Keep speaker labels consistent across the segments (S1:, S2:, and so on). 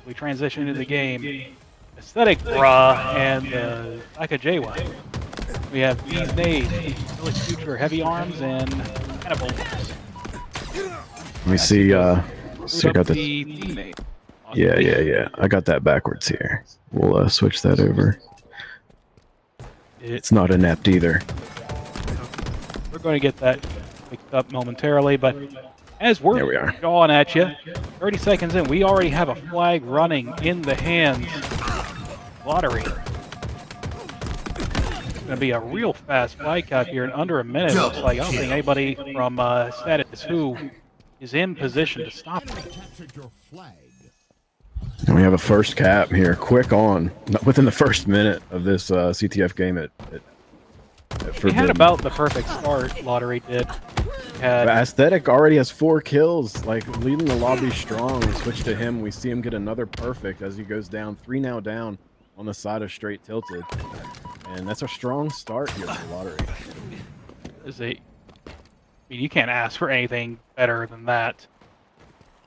S1: We transition into the game. Aesthetic Bra and Akajawa. We have these nades, Relic Future Heavy Arms and Cannibals.
S2: Let me see. So I got the
S1: teammate. Awesome.
S2: Yeah. I got that backwards here. We'll switch that over. It's not inept either.
S1: We're going to get that picked up momentarily, but as
S2: There we are.
S1: going at you, 30 seconds in, we already have a flag running in the hands of Lottery. It's going to be a real fast flag cap here in under a minute. Looks like I don't think anybody from Status Who is in position to stop it.
S2: And we have a first cap here, quick on, within the first minute of this CTF game at
S1: He had about the perfect start, Lottery did.
S2: Aesthetic already has 4 kills, like leading the lobby strong. We switch to him, we see him get another perfect as he goes down, 3 now down on the side of Straight Tilted. And that's a strong start here for Lottery.
S1: I mean, you can't ask for anything better than that.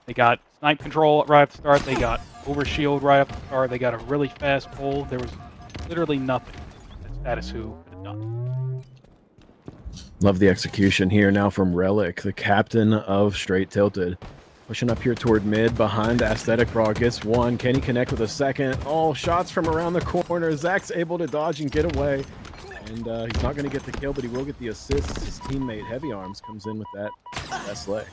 S1: They got snipe control right at the start. They got overshield right at the start. They got a really fast pull. There was literally nothing that Status Who could have done.
S2: Love the execution here now from Relic, the captain of Straight Tilted. Pushing up here toward mid behind Aesthetic Bra, gets one. Can he connect with a second? Oh, shots from around the corner. Zach's able to dodge and get away. And he's not going to get the kill, but he will get the assist. His teammate, Heavy Arms, comes in with that slay.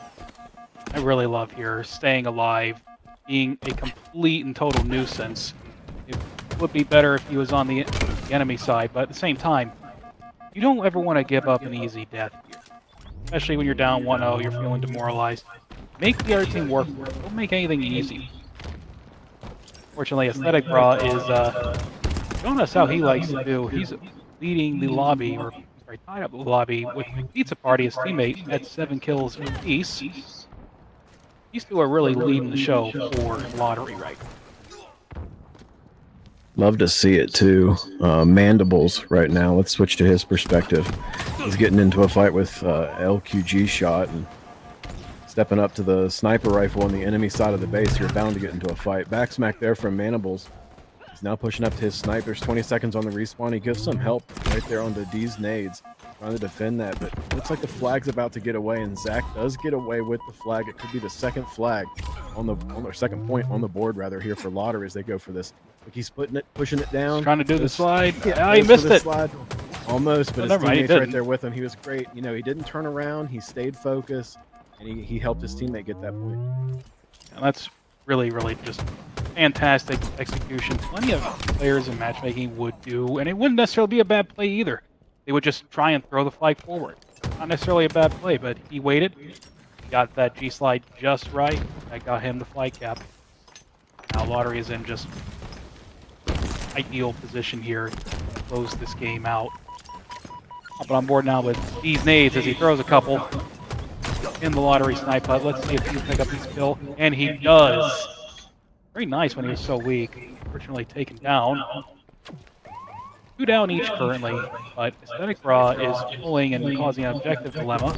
S1: I really love here staying alive, being a complete and total nuisance. It would be better if he was on the enemy side, but at the same time, you don't ever want to give up an easy death here. Especially when you're down 1-0, you're feeling demoralized. Make the other team work for it. Don't make anything easy. Fortunately, Aesthetic Bra is showing us how he likes to do. He's leading the lobby, or sorry, tied up the lobby with Pizza Party, his teammate, at 7 kills apiece. These two are really leading the show for Lottery right now.
S2: Love to see it too. Mandibles right now. Let's switch to his perspective. He's getting into a fight with LQG shot and stepping up to the sniper rifle on the enemy side of the base. You're bound to get into a fight. Backsmack there from Mandibles. He's now pushing up to his snipe. There's 20 seconds on the respawn. He gives some help right there onto D's nades, trying to defend that, but it looks like the flag's about to get away, and Zach does get away with the flag. It could be the second flag on the second point on the board rather here for Lottery as they go for this. Like he's putting it, pushing it down.
S1: He's trying to do the slide.
S2: Yeah,
S1: he missed it.
S2: Slide. Almost, but
S1: Well,
S2: his teammate's right there with him. He was great. You know, he didn't turn around. He stayed focused, and he helped his teammate get that point.
S1: And that's really, really just fantastic execution. Plenty of players in matchmaking would do, and it wouldn't necessarily be a bad play either. They would just try and throw the flag forward. Not necessarily a bad play, but he waited. He got that G-slide just right. That got him the flag cap. Now Lottery is in just ideal position here to close this game out. Hopping on board now with these nades as he throws a couple in the Lottery snipe hut. Let's see if he can pick up his kill. And he does. Very nice when he was so weak. Fortunately taken down. 2 down each currently, but Aesthetic Bra is pulling and causing an objective dilemma.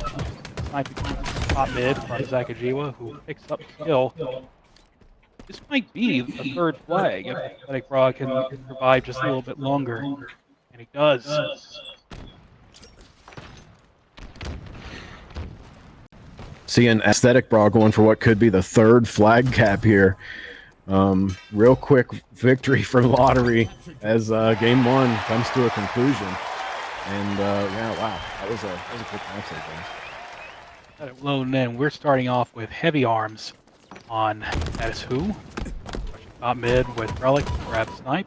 S1: Sniping top mid from Zakajiwa, who picks up the kill. This might be the 3rd flag if Aesthetic Bra can survive just a little bit longer. And he does.
S2: Seeing Aesthetic Bra going for what could be the 3rd flag cap here. Real quick victory for Lottery as game 1 comes to a conclusion. And yeah, wow, that was a quick match there, guys.
S1: Got it loading in. We're starting off with Heavy Arms on Status Who. Top mid with Relic, grab snipe.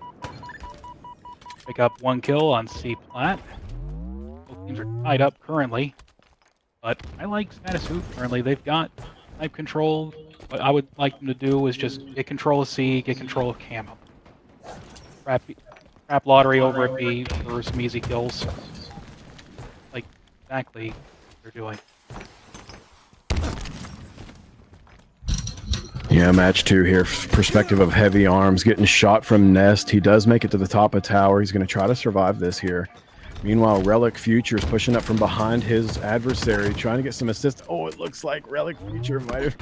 S1: Pick up 1 kill on C Plat. Both teams are tied up currently, but I like Status Who currently. They've got snipe control. What I would like them to do is just get control of C, get control of Camo. Trap Lottery over at B for some easy kills. Like exactly what they're doing.
S2: Yeah, match 2 here. Perspective of Heavy Arms getting shot from Nest. He does make it to the top of tower. He's going to try to survive this here. Meanwhile, Relic Future is pushing up from behind his adversary, trying to get some assist. Oh, it looks like Relic Future might have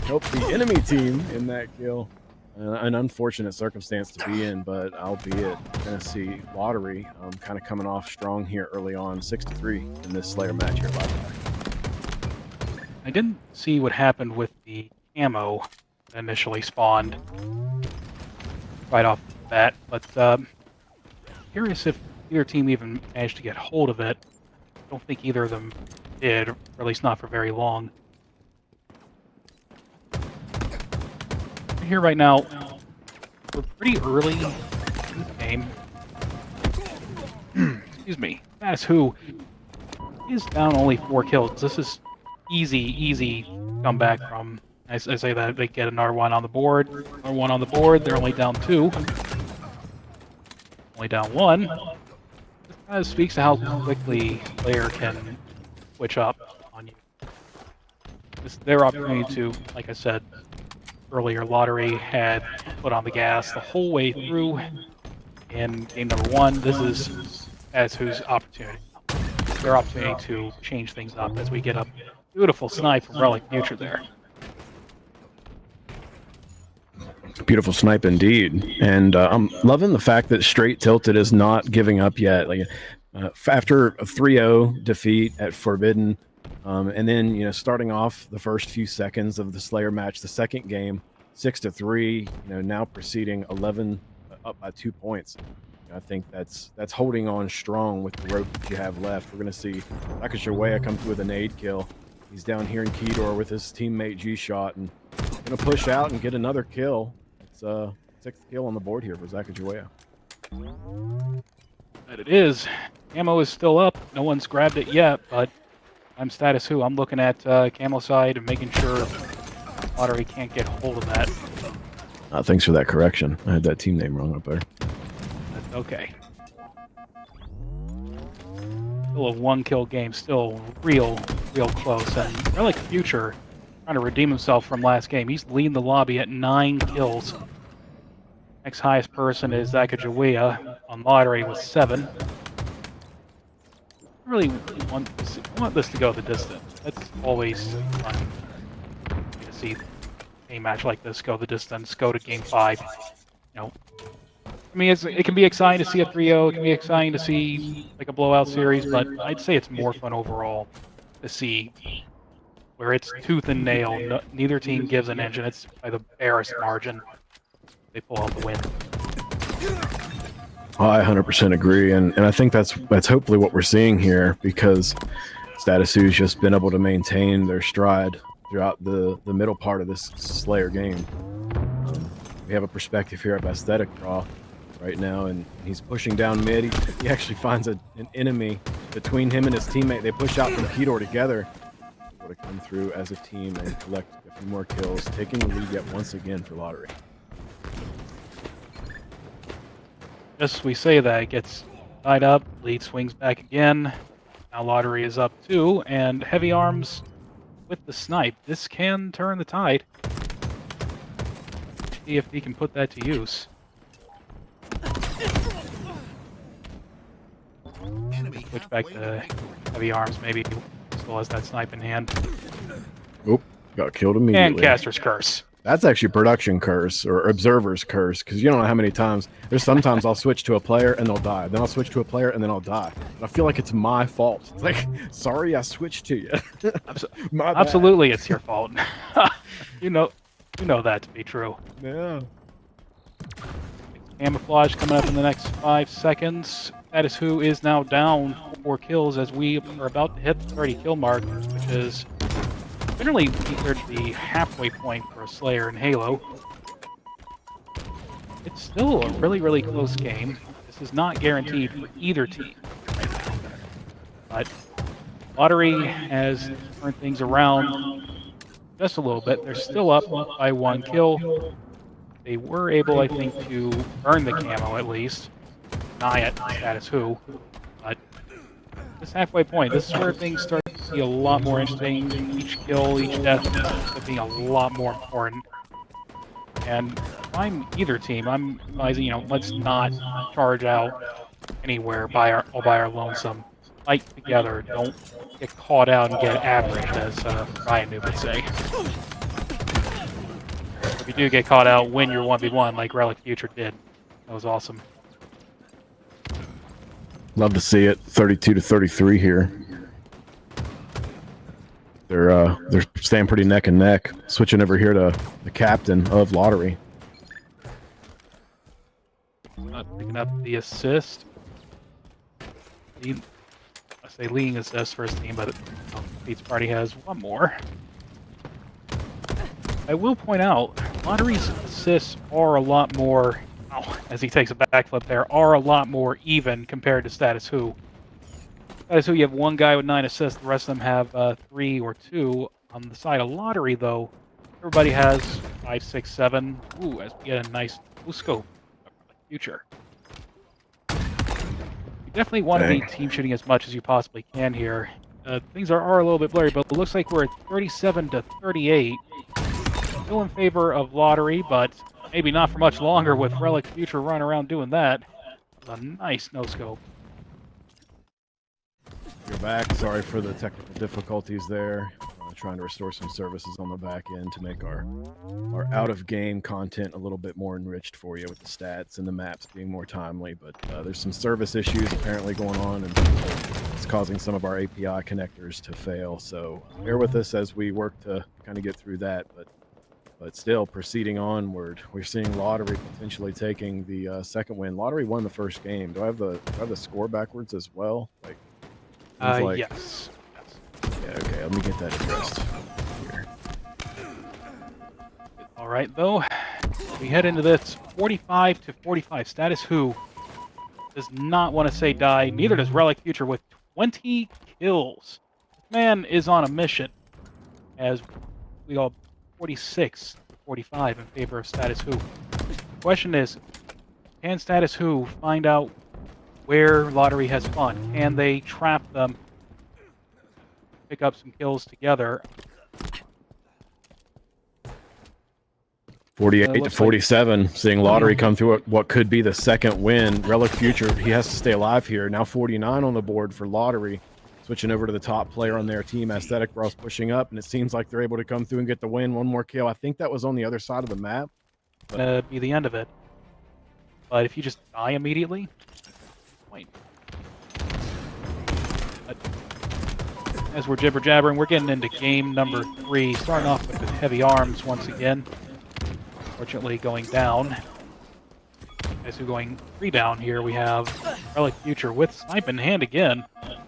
S2: helped the enemy team in that kill. An unfortunate circumstance to be in, but albeit Tennessee Lottery kind of coming off strong here early on, 6-3 in this Slayer match here live.
S1: I didn't see what happened with the camo that initially spawned right off the bat, but curious if either team even managed to get hold of it. I don't think either of them did, or at least not for very long. Here right now, we're pretty early in the game. Excuse me. That's who is down only 4 kills. This is easy comeback from. I say that they get another one on the board. Another one on the board. They're only down 2. Only down 1. This kind of speaks to how quickly a player can switch up on you. It's their opportunity to, like I said earlier, Lottery had put on the gas the whole way through in game number 1. This is as whose opportunity. Their opportunity to change things up as we get a beautiful snipe from Relic Future there.
S2: Beautiful snipe indeed, and I'm loving the fact that Straight Tilted is not giving up yet. Like after a 3-0 defeat at Forbidden, and then starting off the first few seconds of the Slayer match, the second game, 6-3. Now proceeding 11 up by 2 points. I think that's holding on strong with the rope that you have left. We're going to see Sacagawea come through with a nade kill. He's down here in Kedor with his teammate G-Shot and going to push out and get another kill. It's 6th kill on the board here for Sacagawea.
S1: But it is. Camo is still up. No one's grabbed it yet, but I'm status who. I'm looking at Camo side and making sure Lottery can't get hold of that.
S2: Thanks for that correction. I had that team name wrong up there.
S1: That's okay. Still a 1-kill game. Still real close. And Relic Future trying to redeem himself from last game. He's leading the lobby at 9 kills. Next highest person is Sacagawea on Lottery with 7. I really want this to go the distance. That's always fun to see a match like this go the distance, go to game 5. I mean, it can be exciting to see a 3-0. It can be exciting to see like a blowout series, but I'd say it's more fun overall to see where it's tooth and nail. Neither team gives an inch, and it's by the barest margin they pull out the win.
S2: I 100% agree, and I think that's hopefully what we're seeing here, because Status Who's just been able to maintain their stride throughout the middle part of this Slayer game. We have a perspective here of Aesthetic Draw right now, and he's pushing down mid. He actually finds an enemy between him and his teammate. They push out from Kedor together. Able to come through as a team and collect a few more kills, taking the lead yet once again for Lottery.
S1: Just we say that, it gets tied up, lead swings back again. Now Lottery is up 2, and Heavy Arms with the snipe. This can turn the tide. See if he can put that to use. Switch back to Heavy Arms, maybe still has that snipe in hand.
S2: Oop, got killed immediately.
S1: And Caster's Curse.
S2: That's actually Production Curse, or Observer's Curse, because you don't know how many times. There's sometimes I'll switch to a player and they'll die. Then I'll switch to a player and then I'll die. And I feel like it's my fault. It's like, sorry I switched to you.
S1: Absolutely, it's your fault. You know that to be true.
S2: Yeah.
S1: Camouflage coming up in the next 5 seconds. Status Who is now down 4 kills as we are about to hit the 30 kill mark, which is generally considered the halfway point for a Slayer in Halo. It's still a really close game. This is not guaranteed for either team right now. But Lottery has turned things around just a little bit. They're still up by 1 kill. They were able, I think, to burn the camo at least. Deny it, Status Who. But this halfway point, this is where things start to be a lot more interesting. Each kill, each death being a lot more important. And if I'm either team, I'm advising, let's not charge out anywhere all by our lonesome. Fight together. Don't get caught out and get averaged, as Ryan would say. If you do get caught out, win your 1v1 like Relic Future did. That was awesome.
S2: Love to see it. 32-33 here. They're staying pretty neck and neck. Switching over here to the captain of Lottery.
S1: Picking up the assist. I say leading assist for his team, but Pizza Party has one more. I will point out, Lottery's assists are a lot more, as he takes a backflip there, are a lot more even compared to Status Who. Status Who, you have one guy with 9 assists, the rest of them have 3 or 2. On the side of Lottery, though, everybody has 5, 6, 7. Ooh, as we get a nice scope of the future. You definitely want to be team shooting as much as you possibly can here. Things are a little bit blurry, but it looks like we're at 37-38. Still in favor of Lottery, but maybe not for much longer with Relic Future running around doing that. A nice no-scope.
S2: You're back. Sorry for the technical difficulties there. Trying to restore some services on the back end to make our out-of-game content a little bit more enriched for you with the stats and the maps being more timely. But there's some service issues apparently going on, and it's causing some of our API connectors to fail. So bear with us as we work to kind of get through that. But still, proceeding onward, we're seeing Lottery potentially taking the second win. Lottery won the first game. Do I have the score backwards as well?
S1: Yes.
S2: Yeah, okay, let me get that addressed here.
S1: All right, though. We head into this 45-45. Status Who does not want to say die. Neither does Relic Future with 20 kills. This man is on a mission. As we go 46-45 in favor of Status Who. The question is, can Status Who find out where Lottery has fun? Can they trap them? Pick up some kills together.
S2: 48-47, seeing Lottery come through what could be the second win. Relic Future, he has to stay alive here. Now 49 on the board for Lottery. Switching over to the top player on their team, Aesthetic Bros pushing up, and it seems like they're able to come through and get the win. One more kill. I think that was on the other side of the map.
S1: Be the end of it. But if you just die immediately, wait. As we're jibber-jabbering, we're getting into game number 3, starting off with the heavy arms once again. Fortunately, going down. As we're going 3 down here, we have Relic Future with snipe in hand again. I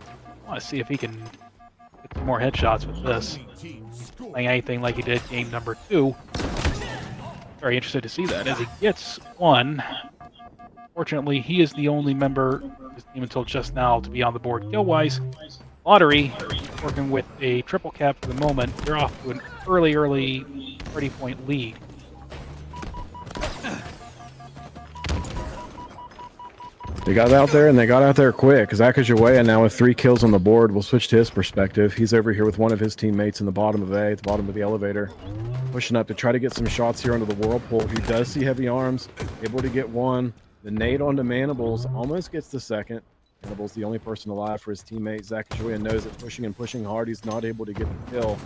S1: want to see if he can get some more headshots with this. Playing anything like he did game number 2. Very interested to see that as he gets one. Fortunately, he is the only member of his team until just now to be on the board kill-wise. Lottery, working with a triple cap for the moment. They're off to an early 30-point lead.
S2: They got out there, and they got out there quick. Akajuwea now with 3 kills on the board. We'll switch to his perspective. He's over here with one of his teammates in the bottom of A, at the bottom of the elevator. Pushing up to try to get some shots here under the whirlpool. He does see heavy arms, able to get one. The nade onto Mandibles almost gets the second. Mandibles the only person alive for his teammate. Akajuwea knows it, pushing hard. He's not able to get the kill.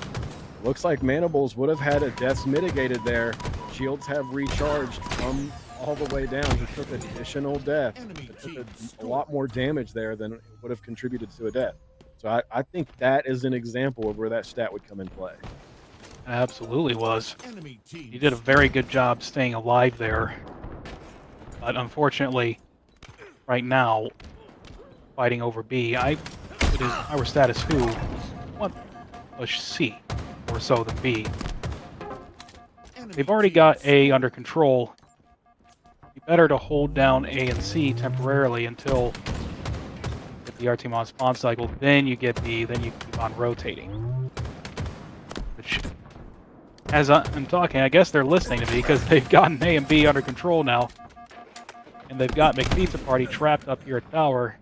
S2: Looks like Mandibles would have had a deaths mitigated there. Shields have recharged from all the way down. He took additional death. It took a lot more damage there than would have contributed to a death. So I think that is an example of where that stat would come in play.
S1: Absolutely was. He did a very good job staying alive there. But unfortunately, right now, fighting over B, if I were Status Who, want push C more so than B. They've already got A under control. It'd be better to hold down A and C temporarily until get the R-team on spawn cycle, then you get B, then you keep on rotating. Which, as I'm talking, I guess they're listening to me because they've gotten A and B under control now. And they've got McPizza Party trapped up here at tower.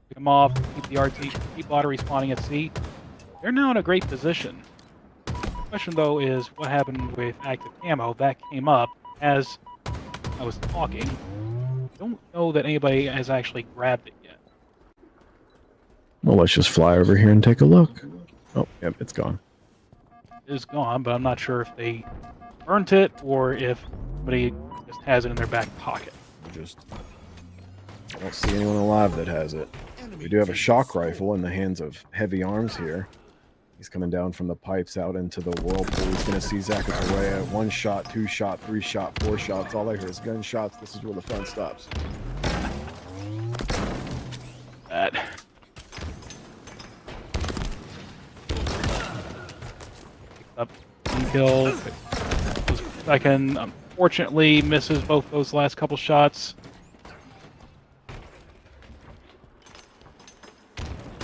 S1: Pick them off, keep Lottery spawning at C. They're now in a great position. The question, though, is what happened with active camo. That came up as I was talking. Don't know that anybody has actually grabbed it yet.
S2: Well, let's just fly over here and take a look. Oh, yep, it's gone.
S1: It is gone, but I'm not sure if they burnt it or if somebody just has it in their back pocket.
S2: I don't see anyone alive that has it. We do have a shock rifle in the hands of Heavy Arms here. He's coming down from the pipes out into the whirlpool. He's going to see Zachariah. 1 shot, 2 shot, 3 shot, 4 shots. All I hear is gunshots. This is where the fun stops.
S1: That. Up kill. Second, unfortunately, misses both those last couple shots.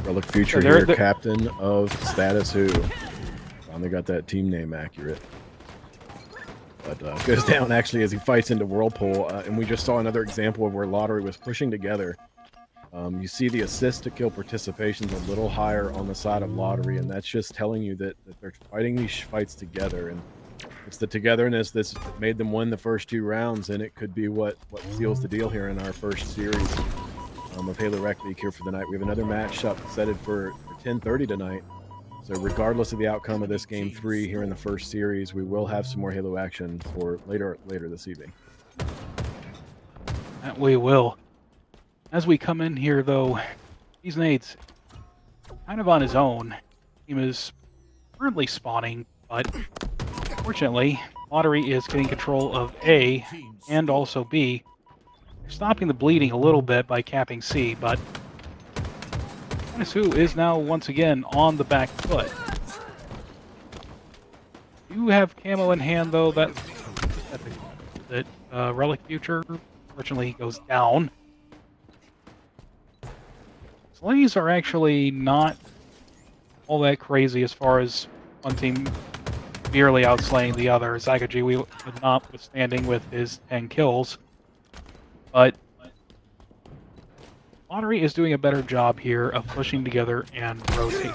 S2: Relic Future here, captain of Status Who. Finally got that team name accurate. But goes down actually as he fights into Whirlpool. And we just saw another example of where Lottery was pushing together. You see the assist to kill participation's a little higher on the side of Lottery, and that's just telling you that they're fighting these fights together. And it's the togetherness that's made them win the first 2 rounds, and it could be what seals the deal here in our first series of Halo Rec League here for the night. We have another match up set for 10:30 tonight. So regardless of the outcome of this game 3 here in the first series, we will have some more Halo action for later this evening.
S1: That we will. As we come in here, though, these nades kind of on his own. Team is currently spawning, but fortunately, Lottery is getting control of A and also B. They're stopping the bleeding a little bit by capping C, but Who is now once again on the back foot. You have camo in hand, though. That Relic Future, fortunately, goes down. Slays are actually not all that crazy as far as one team severely outslaying the other. Zagaji, we notwithstanding with his 10 kills. But Lottery is doing a better job here of pushing together and rotating.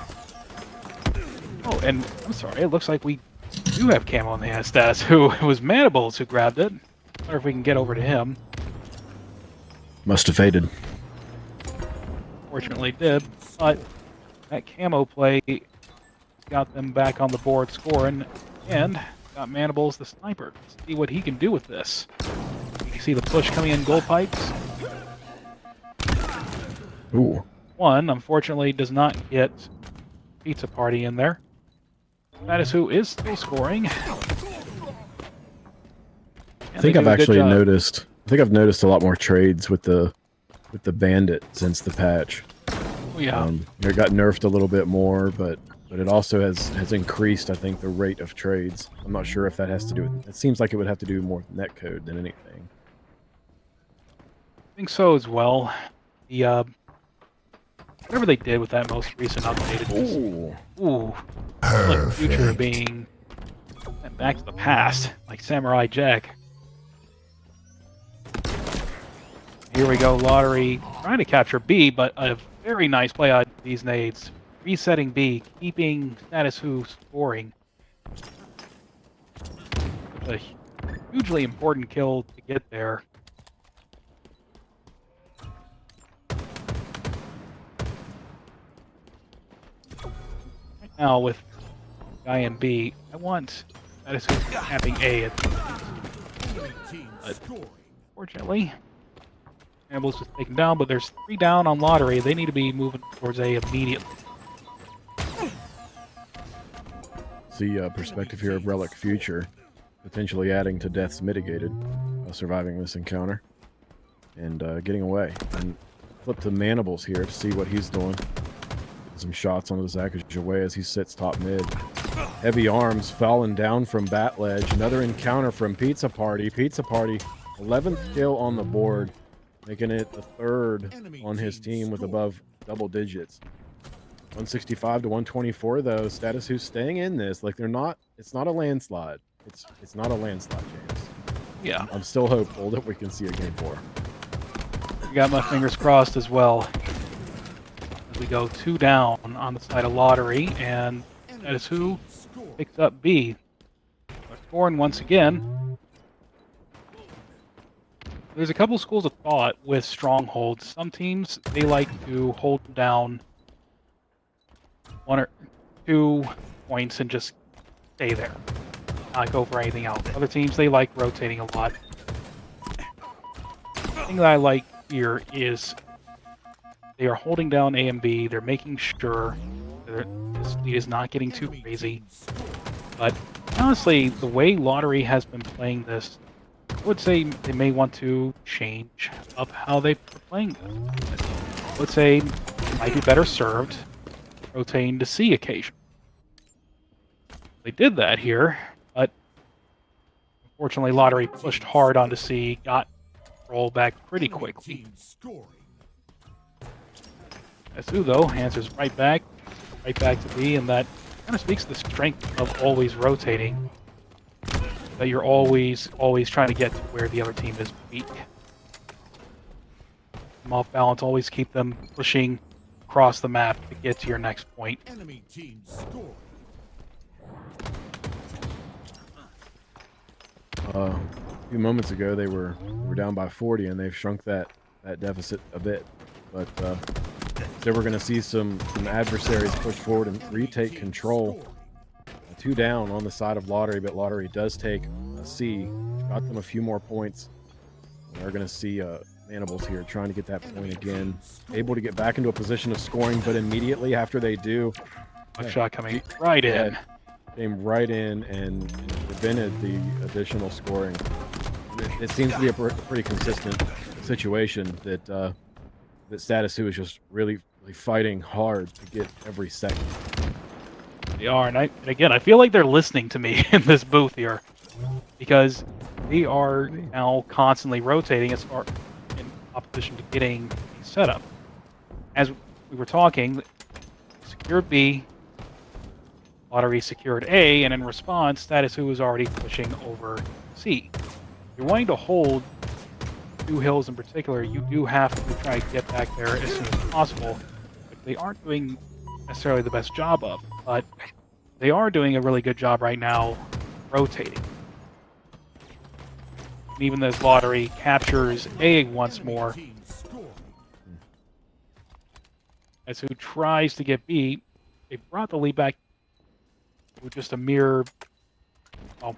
S1: Oh, and I'm sorry, it looks like we do have camo on the Astas, who it was Mandibles who grabbed it. I wonder if we can get over to him.
S2: Must have faded.
S1: Fortunately did, but that camo play got them back on the board scoring, and got Mandibles the sniper. Let's see what he can do with this. You can see the push coming in gold pipes.
S2: Ooh.
S1: One, unfortunately, does not get Pizza Party in there. Status Who is still scoring.
S2: I think I've actually noticed. I think I've noticed a lot more trades with the Bandit since the patch.
S1: Oh, yeah.
S2: It got nerfed a little bit more, but it also has increased, I think, the rate of trades. I'm not sure if that has to do with. It seems like it would have to do more with netcode than anything.
S1: I think so as well. The whatever they did with that most recent update. Ooh. Like Future being sent back to the past, like Samurai Jack. Here we go, Lottery trying to capture B, but a very nice play on these nades. Resetting B, keeping Status Who scoring. It's a hugely important kill to get there. Right now with guy in B, I want Status Who capping A at fortunately, Ambul's just taken down, but there's 3 down on Lottery. They need to be moving towards A immediately.
S2: See perspective here of Relic Future, potentially adding to deaths mitigated, surviving this encounter, and getting away. And flip to Mandibles here to see what he's doing. Some shots on the Zakaj away as he sits top mid. Heavy Arms falling down from Bat Ledge. Another encounter from Pizza Party. Pizza Party, 11th kill on the board, making it the 3rd on his team with above double digits. 165 to 124 though. Status Who's staying in this. Like they're not. It's not a landslide. It's not a landslide, James.
S1: Yeah.
S2: I'm still hopeful that we can see a game 4.
S1: I got my fingers crossed as well. As we go 2 down on the side of Lottery, and Status Who picks up B. They're scoring once again. There's a couple schools of thought with strongholds. Some teams, they like to hold down 1 or 2 points and just stay there. not go for anything else. Other teams, they like rotating a lot. The thing that I like here is they are holding down A and B. They're making sure that this lead is not getting too crazy. But honestly, the way Lottery has been playing this, I would say they may want to change up how they're playing this. I would say it might be better served rotating to C occasion. They did that here, but unfortunately Lottery pushed hard onto C, got rolled back pretty quickly. Su, though, answers right back to B, and that kind of speaks to the strength of always rotating. That you're always trying to get to where the other team is weak. From off balance, always keep them pushing across the map to get to your next point.
S3: Enemy team score.
S2: A few moments ago, they were down by 40, and they've shrunk that deficit a bit. But so we're going to see some adversaries push forward and retake control. 2 down on the side of Lottery, but Lottery does take a C. Got them a few more points. We're going to see Mandibles here trying to get that point again. Able to get back into a position of scoring, but immediately after they do,
S1: A shot coming right in.
S2: Came right in and prevented the additional scoring. It seems to be a pretty consistent situation that that Status 2 is just really fighting hard to get every second.
S1: They are, and again, I feel like they're listening to me in this booth here, because they are now constantly rotating as far in opposition to getting a setup. As we were talking, secured B, Lottery secured A, and in response, Status Who is already pushing over C. If you're wanting to hold 2 hills in particular, you do have to try to get back there as soon as possible, which they aren't doing necessarily the best job of, but they are doing a really good job right now rotating. And even as Lottery captures A once more, as Who tries to get B, they brought the lead back with just a mere, well,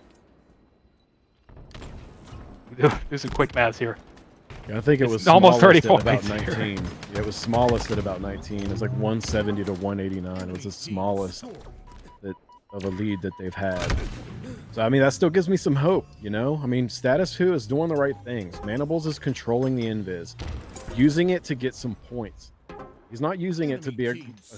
S1: do some quick maths here.
S2: Yeah, I think it was
S1: almost 30
S2: at about
S1: points
S2: 19. Yeah, it was smallest at about 19. It was like 170 to 189. It was the smallest of a lead that they've had. So, I mean, that still gives me some hope, you know? I mean, Status Who is doing the right things. Mandibles is controlling the invis, using it to get some points. He's not using it to be a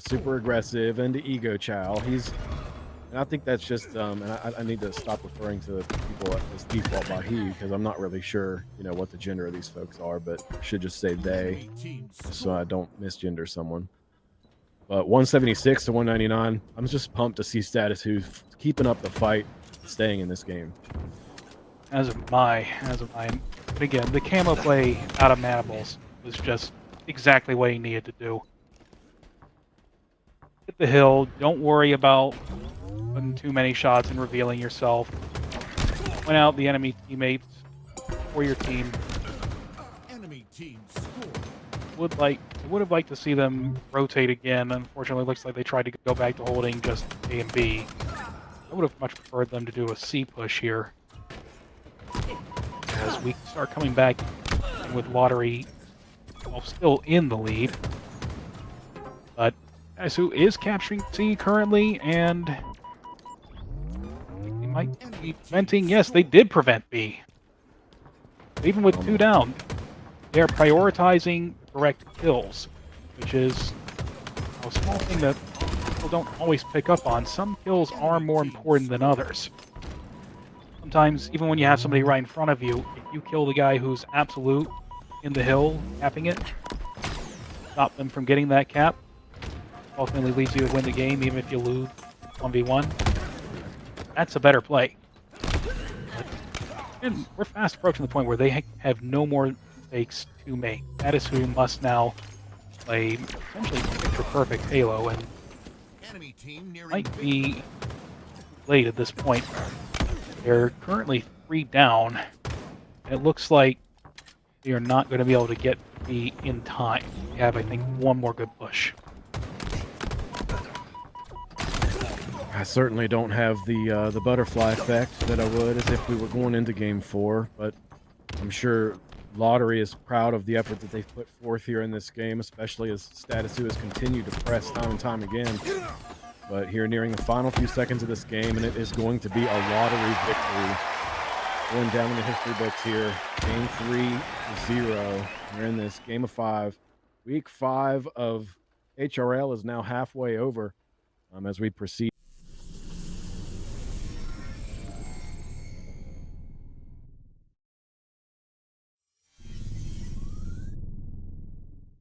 S2: super aggressive and to ego chow. And I think that's just, and I need to stop referring to people as default by he, because I'm not really sure, you know, what the gender of these folks are, but I should just say they, so I don't misgender someone. But 176 to 199, I'm just pumped to see Status Who's keeping up the fight, staying in this game.
S1: As am I. But again, the camo play out of Mandibles was just exactly what he needed to do. Hit the hill, don't worry about putting too many shots and revealing yourself. Point out the enemy teammates for your team.
S3: Enemy team score.
S1: Would have liked to see them rotate again. Unfortunately, it looks like they tried to go back to holding just A and B. I would have much preferred them to do a C push here, as we start coming back with Lottery still in the lead. But Su is capturing C currently, and they might be preventing. Yes, they did prevent B. Even with 2 down, they are prioritizing the correct kills, which is a small thing that people don't always pick up on. Some kills are more important than others. Sometimes, even when you have somebody right in front of you, if you kill the guy who's absolute in the hill, capping it, stop them from getting that cap, ultimately leads you to win the game, even if you lose 1v1. That's a better play. And we're fast approaching the point where they have no more mistakes to make. That is who must now play essentially picture-perfect Halo, and
S3: Enemy team nearing
S1: might be late at this point. They're currently 3 down, and it looks like they are not going to be able to get B in time. They have, I think, one more good push.
S2: I certainly don't have the butterfly effect that I would as if we were going into Game 4, but I'm sure Lottery is proud of the effort that they've put forth here in this game, especially as Status 2 has continued to press time and time again. But here nearing the final few seconds of this game, and it is going to be a Lottery victory. Going down in the history books here. Game 3-0. We're in this game of 5. Week 5 of HRL is now halfway over as we proceed.